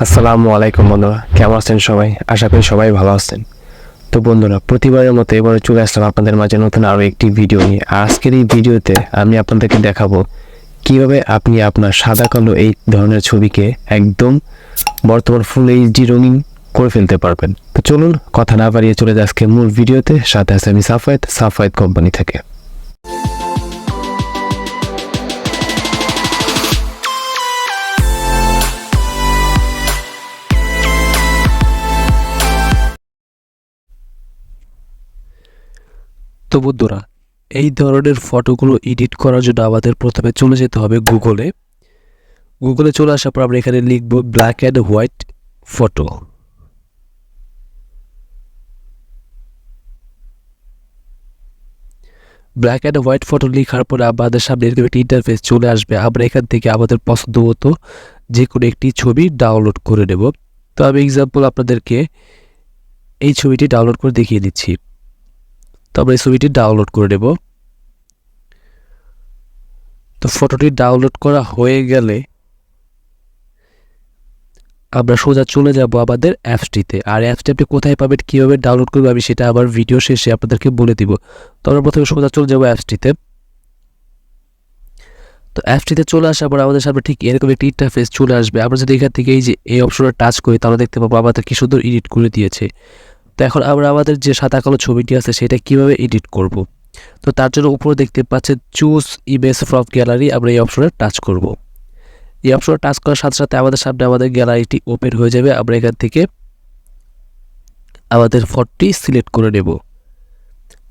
আসসালামু আলাইকুম বন্ধুরা, কেমন আছেন সবাই? আশা করি সবাই ভালো আছেন। তো বন্ধুরা, প্রতিবারের মতো এবারে চলে আসলাম আপনাদের মাঝে নতুন আরও একটি ভিডিও নিয়ে। আর আজকের এই ভিডিওতে আমি আপনাদেরকে দেখাবো কিভাবে আপনি আপনার সাদা কালো এই ধরনের ছবিকে একদম বর্তমান ফুল এইচডি রঙিন করে ফেলতে পারবেন। তো চলুন কথা না বাড়িয়ে চলে যায় আজকে মূল ভিডিওতে। সাথে আছে আমি সাফায়েত কোম্পানি থেকে। তো বন্ধুরা, এই ধরনের ফটোগুলো এডিট করার জন্য আমাদের প্রথমে চলে যেতে হবে গুগলে চলে আসার পর আমরা এখানে লিখব black and white photo. Black and white photo লেখার পরে আমাদের সামনে এরকম একটি ইন্টারফেস চলে আসবে। আমরা এখান থেকে আমাদের পছন্দ মতো যে কোনো একটি ছবি ডাউনলোড করে নেব। তো আমি এক্সাম্পল আপনাদেরকে এই ছবিটি ডাউনলোড করে দেখিয়ে দিচ্ছি। তো আমরা এই ছবিটি ডাউনলোড করে নেব। তো ফটোটি ডাউনলোড করা হয়ে গেলে আমরা সোজা চলে যাব আমাদের অ্যাপসটিতে। আর অ্যাপসটি আপনি কোথায় পাবেন, কীভাবে ডাউনলোড করবো, আমি সেটা আবার ভিডিও শেষে আপনাদেরকে বলে দিব। তো আমরা প্রথমে সোজা চলে যাব অ্যাপসটিতে। তো অ্যাপসটিতে চলে আসার পর আমাদের সামনে ঠিক এরকম একটি ইন্টারফেস চলে আসবে। আমরা যদি এখান থেকে এই অপশনটা টাচ করি তাহলে দেখতে পাবো আমাদের কি সুন্দর এডিট করে দিয়েছে। তো এখন আমরা আমাদের যে সাদা কালো ছবিটি আছে সেটা কিভাবে এডিট করব। তো তার জন্য উপরে দেখতে পাচ্ছেন চুজ ইমেজ ফ্রম গ্যালারি, আমরা এই অপশনে টাচ করব। এই অপশনে টাচ করার সাথে সাথে আমাদের সামনে আমাদের গ্যালারিটি ওপেন হয়ে যাবে। আমরা এখান থেকে আমাদের ফটোটি সিলেক্ট করে নেব।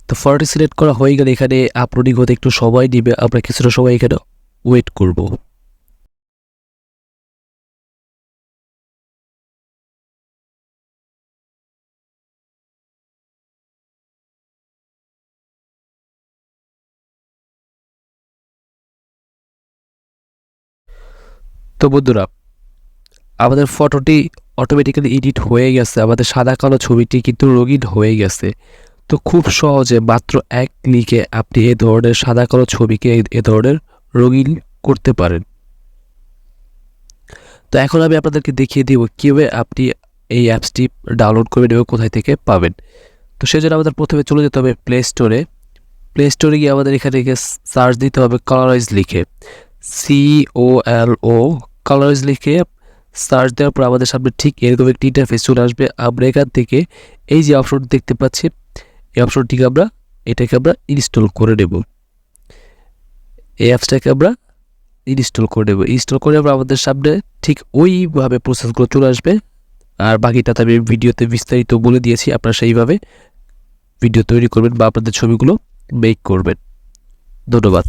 তো ফটোটি সিলেক্ট করা হয়ে গেলে এখানে আপলোডিং হতে একটু সময় নেবে, আমরা কিছুটা সময় এখানে ওয়েট করব। তো বন্ধুরা, আমাদের ফটোটি অটোমেটিক্যালি এডিট হয়ে গেছে, আমাদের সাদা কালো ছবিটি কিন্তু রঙিন হয়ে গেছে। তো খুব সহজে মাত্র এক ক্লিকে আপনি এই ধরনের সাদা কালো ছবিকে এ ধরনের রঙিন করতে পারেন। তো এখন আমি আপনাদেরকে দেখিয়ে দিব কীভাবে আপনি এই অ্যাপসটি ডাউনলোড করবেন এবং কোথায় থেকে পাবেন। তো সেজন্য আমাদের প্রথমে চলে যেতে হবে প্লে স্টোরে গিয়ে আমাদের এখানে সার্চ দিতে হবে কালারাইজ লিখে, COLO কালারাইজ লিখে সার্চ দেওয়ার পর আমাদের সামনে ঠিক এরকম একটি ইন্টারফেস চলে আসবে। আমরা এখান থেকে এই যে অপশনটি দেখতে পাচ্ছি, এই অপশনটিকে এটাকে আমরা ইনস্টল করে নেব। এই অ্যাপসটাকে আমরা ইনস্টল করে নেব। ইনস্টল করে আমরা আমাদের সামনে ঠিক ওইভাবে প্রসেসগুলো চলে আসবে। আর বাকিটা আমি ভিডিওতে বিস্তারিত বলে দিয়েছি, আপনারা সেইভাবে ভিডিও তৈরি করবেন বা আপনাদের ছবিগুলো মেক করবেন। ধন্যবাদ।